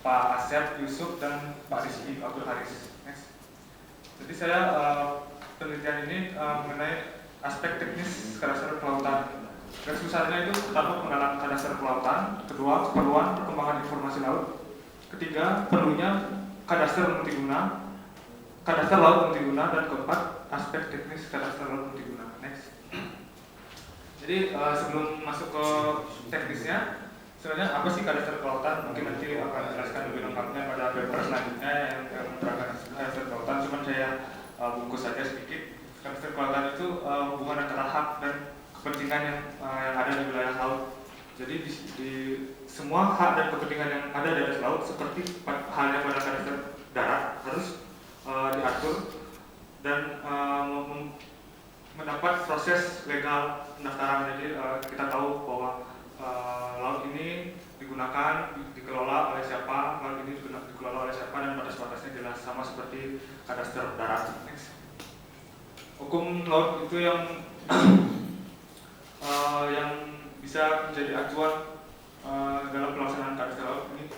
Pak Asep, Yusuf, dan Pak Rizky Abdul Haris. Next. Jadi saya penelitian ini mengenai aspek teknis kadastar kelautan. Garis besarnya itu pertama pengenalan kadastar kelautan, kedua keperluan perkembangan informasi laut, ketiga perlunya kadastar multiguna, kadastar laut multiguna, dan keempat aspek teknis kadastar laut multiguna. Next. Jadi sebelum masuk ke teknisnya, sebenarnya apa sih kadastar kelautan? Mungkin nanti akan jelaskan lebih lengkapnya pada paper selanjutnya yang menerangkan kadastar kelautan. Cuman saya bungkus saja sedikit. Kadastar kelautan itu hubungan antara hak dan kepentingan yang ada di wilayah laut. Jadi di semua hak dan kepentingan yang ada di atas laut, seperti halnya pada kadastar darat, harus diatur dan mendapat proses legal pendaftaran. Jadi kita tahu bahwa laut ini dikelola oleh siapa, laut ini dikelola oleh siapa, dan batas-batasnya jelas, sama seperti kadastar darat. Next. Hukum laut itu yang bisa menjadi acuan dalam pelaksanaan kadastar laut ini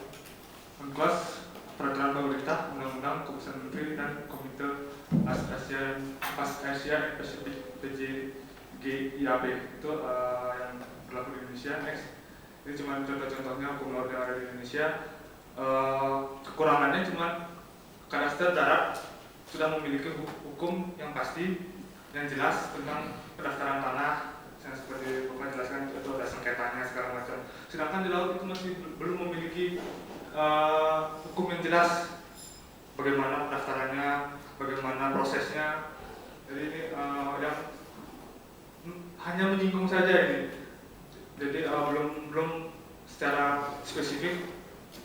UNCLOS, peraturan pemerintah, undang-undang, keputusan menteri, dan komite Asia Pasifik PJGIAB itu yang berlaku di Indonesia. Next. Ini cuma contoh-contohnya hukum laut yang ada di Indonesia. Kekurangannya cuma kadastar darat sudah memiliki hukum yang pasti yang jelas tentang pendaftaran tanah, yang seperti Bapak jelaskan itu ada sengketanya segala macam. Sedangkan di laut itu masih belum memiliki hukum yang jelas bagaimana pendaftarannya, bagaimana prosesnya. Jadi ini yang hanya menyinggung saja ini. Jadi belum secara spesifik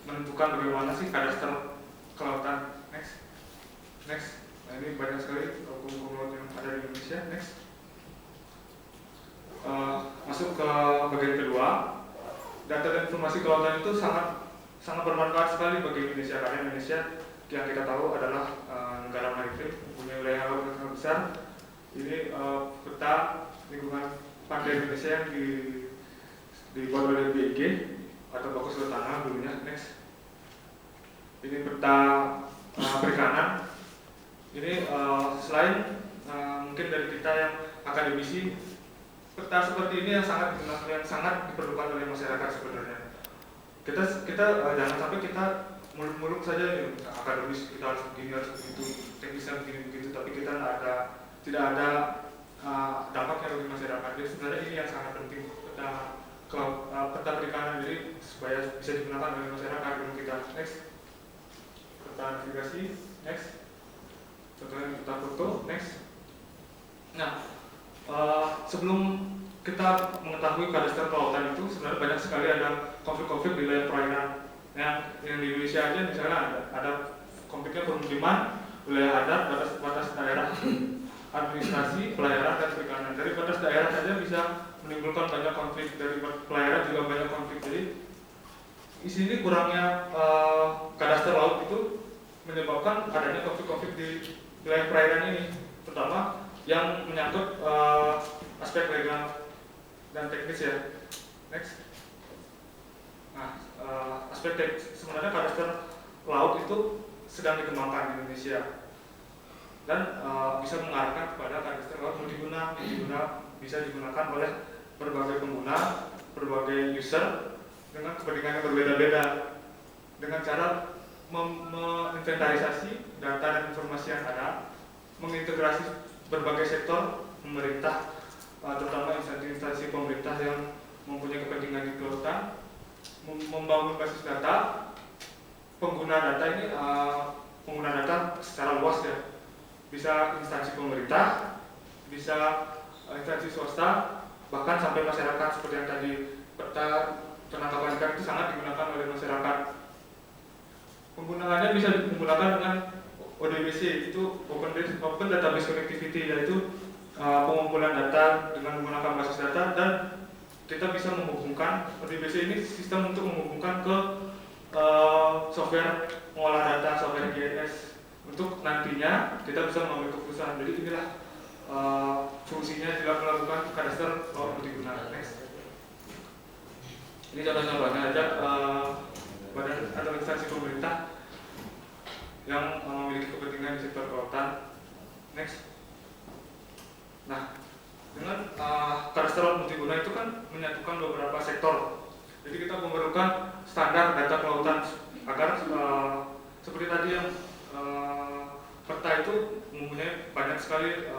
menentukan bagaimana sih kadastar kelautan. Next. Nah, ini banyak sekali hukum laut yang ada di Indonesia. Next. Masuk ke bagian kedua. Data dan informasi kelautan itu sangat bermanfaat sekali bagi Indonesia, karena Indonesia yang kita tahu adalah negara maritim, mempunyai wilayah laut yang sangat besar. Ini peta lingkungan pantai Indonesia yang dibuat oleh BIG atau Bakus Tanah dulunya. Next. Ini peta perikanan. Ini selain mungkin dari kita yang akademisi, peta seperti ini yang sangat diperlukan oleh masyarakat sebenarnya. Kita jangan sampai kita muluk-muluk saja nih, akademis kita harus begini, harus begitu, teknisnya begini begitu, tapi kita tidak ada dampaknya bagi masyarakat. Jadi sebenarnya ini yang sangat penting, peta perikanan, jadi supaya bisa digunakan oleh masyarakat dulu kita. Next. Peta navigasi. Next. Contohnya peta foto. Next. Nah, sebelum kita mengetahui kadastar kelautan itu, sebenarnya banyak sekali ada konflik-konflik di wilayah perairan. Yang di Indonesia aja misalnya ada konfliknya pemukiman, wilayah adat, batas daerah, administrasi, pelayaran, dan perikanan. Dari batas daerah saja bisa menimbulkan banyak konflik, dari pelayaran juga banyak konflik. Jadi di sini kurangnya kadastar laut itu menyebabkan adanya konflik-konflik di wilayah perairan ini, terutama yang menyangkut aspek legal dan teknis ya. Next. Nah, aspek sebenarnya kadastar laut itu sedang dikembangkan di Indonesia dan bisa mengarahkan kepada kadastar laut multiguna. Bisa digunakan oleh berbagai pengguna, berbagai user dengan kepentingan yang berbeda-beda, dengan cara menginventarisasi data dan informasi yang ada, mengintegrasi berbagai sektor pemerintah, terutama instansi-instansi pemerintah yang mempunyai kepentingan di kelautan, membangun basis data. Pengguna data ini pengguna data secara luas ya, bisa instansi pemerintah, bisa instansi swasta, bahkan sampai masyarakat, seperti yang tadi peta penangkapan ikan itu sangat digunakan oleh masyarakat. Penggunaannya bisa digunakan dengan ODBC, itu Open Database Connectivity, yaitu pengumpulan data dengan menggunakan basis data, dan kita bisa menghubungkan ODBC ini sistem untuk menghubungkan ke software mengolah data, software GIS, untuk nantinya kita bisa mengambil keputusan. Jadi inilah fungsinya jika melakukan kadastar laut multiguna. Next. Ini contoh-contohnya aja badan atau instansi pemerintah laut multiguna itu kan menyatukan beberapa sektor. Jadi kita memerlukan standar data kelautan agar seperti tadi yang peta itu mempunyai banyak sekali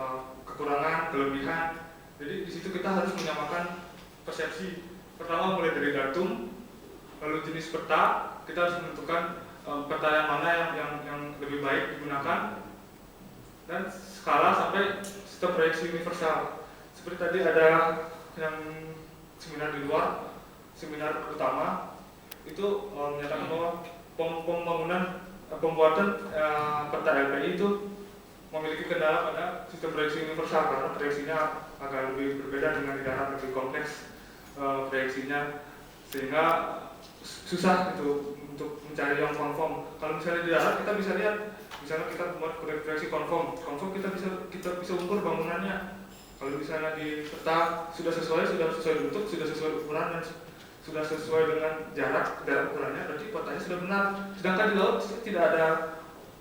kekurangan, kelebihan. Jadi di situ kita harus menyamakan persepsi. Pertama mulai dari datum, lalu jenis peta, kita harus menentukan peta yang mana yang lebih baik digunakan, dan skala sampai sistem proyeksi universal. Seperti tadi ada yang seminar di luar, seminar utama itu menyatakan bahwa pembuatan peta LPI itu memiliki kendala pada sistem proyeksi universal karena proyeksinya agak lebih berbeda dengan di darat, lebih kompleks proyeksinya, sehingga susah itu untuk mencari yang konform. Kalau misalnya di darat kita bisa lihat, misalnya kita membuat proyeksi konform kita bisa ukur bangunannya. Kalau misalnya di peta sudah sesuai bentuk, sudah sesuai ukuran, dan sudah sesuai dengan jarak ukurannya, berarti petanya sudah benar. Sedangkan di laut tidak ada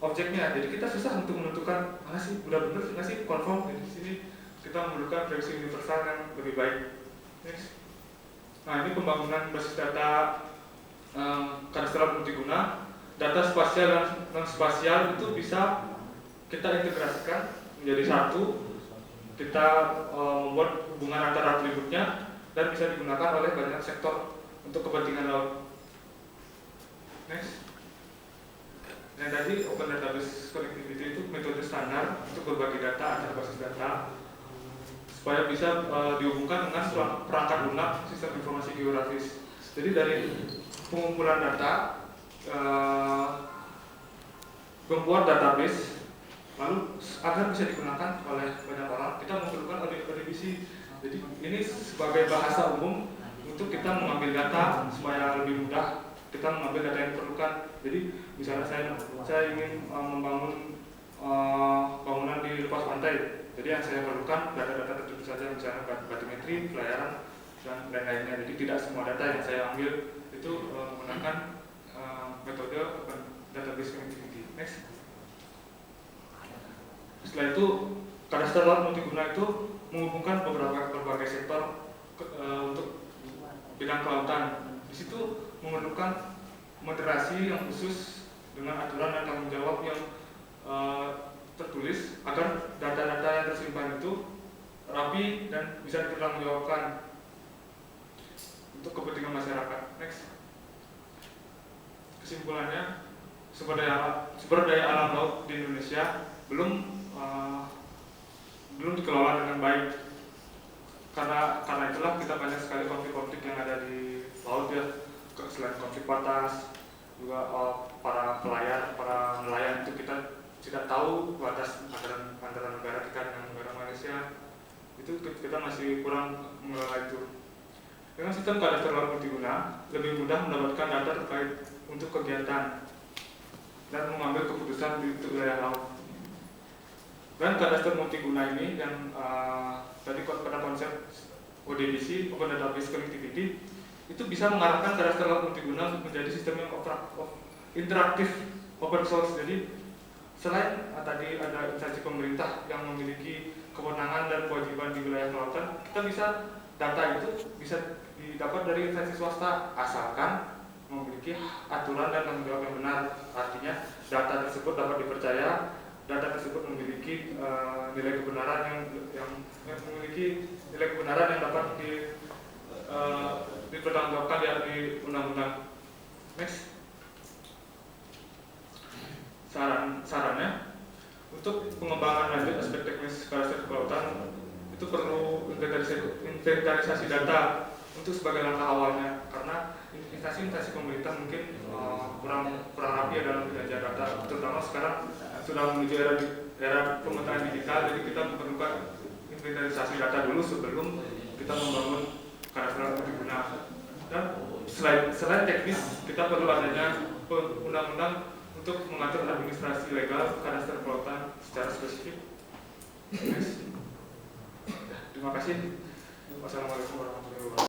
objeknya, jadi kita susah untuk menentukan mana sih udah benar nggak sih konform. Jadi di sini kita memerlukan proyeksi universal yang lebih baik. Next. Nah, ini pembangunan basis data kadastral multiguna. Data spasial dan non spasial itu bisa kita integrasikan menjadi satu. Kita membuat hubungan antara atributnya dan bisa digunakan oleh banyak sektor untuk kepentingan laut. Next. Yang tadi Open Database Connectivity itu metode standar untuk berbagi data antar basis data supaya bisa dihubungkan dengan perangkat lunak sistem informasi geografis. Jadi dari pengumpulan data, membuat database, lalu agar bisa digunakan oleh banyak orang, kita memerlukan audit-audit. Jadi ini sebagai bahasa umum untuk kita mengambil data supaya lebih mudah kita mengambil data yang diperlukan. Jadi misalnya saya ingin membangun bangunan di lepas pantai. Jadi yang saya perlukan data-data tertentu saja, misalnya batimetri, pelayaran, dan lain-lainnya. Jadi tidak semua data yang saya ambil itu menggunakan metode Open Database Connectivity. Next. Setelah itu, kadastral laut multiguna itu menghubungkan berbagai sektor untuk bidang kelautan. Di situ memerlukan moderasi yang khusus dengan aturan dan tanggung jawab yang tertulis agar data-data yang tersimpan itu rapi dan bisa dipertanggungjawabkan untuk kepentingan masyarakat. Next. Kesimpulannya, sumber daya alam laut di Indonesia belum dikelola dengan baik. Karena itulah kita banyak sekali konflik-konflik yang ada di laut ya. Selain konflik batas, juga para nelayan itu kita tidak tahu batas antara negara kita dengan negara Malaysia. Itu kita masih kurang mengelola itu. Dengan sistem kadastral laut multiguna, lebih mudah mendapatkan data terkait untuk kegiatan dan mengambil keputusan di wilayah laut. Dan kadastral multiguna ini yang tadi pada konsep ODBC, Open Database Connectivity, itu bisa mengarahkan kadastral laut multiguna menjadi sistem yang interaktif, open source. Jadi selain tadi ada instansi pemerintah yang memiliki kewenangan dan kewajiban di wilayah kelautan, kita bisa data itu bisa didapat dari instansi swasta asalkan memiliki aturan dan tanggung jawab yang benar. Artinya data tersebut dapat dipercaya, data tersebut memiliki nilai kebenaran yang memiliki nilai kebenaran yang dapat dipertanggungjawabkan di undang-undang. Next. Sarannya untuk pengembangan lanjut aspek teknis kadastral kelautan itu perlu inventarisasi data untuk sebagai langkah awalnya, karena instansi pemerintah mungkin kurang rapi dalam kinerja data, terutama sekarang sudah menuju era pemetaan digital. Jadi kita memerlukan inventarisasi data dulu sebelum kita membangun kadastral multiguna. Dan selain teknis, kita perlu adanya undang-undang untuk mengatur administrasi legal kadastral kelautan secara spesifik. Terima kasih. Wassalamualaikum warahmatullahi wabarakatuh.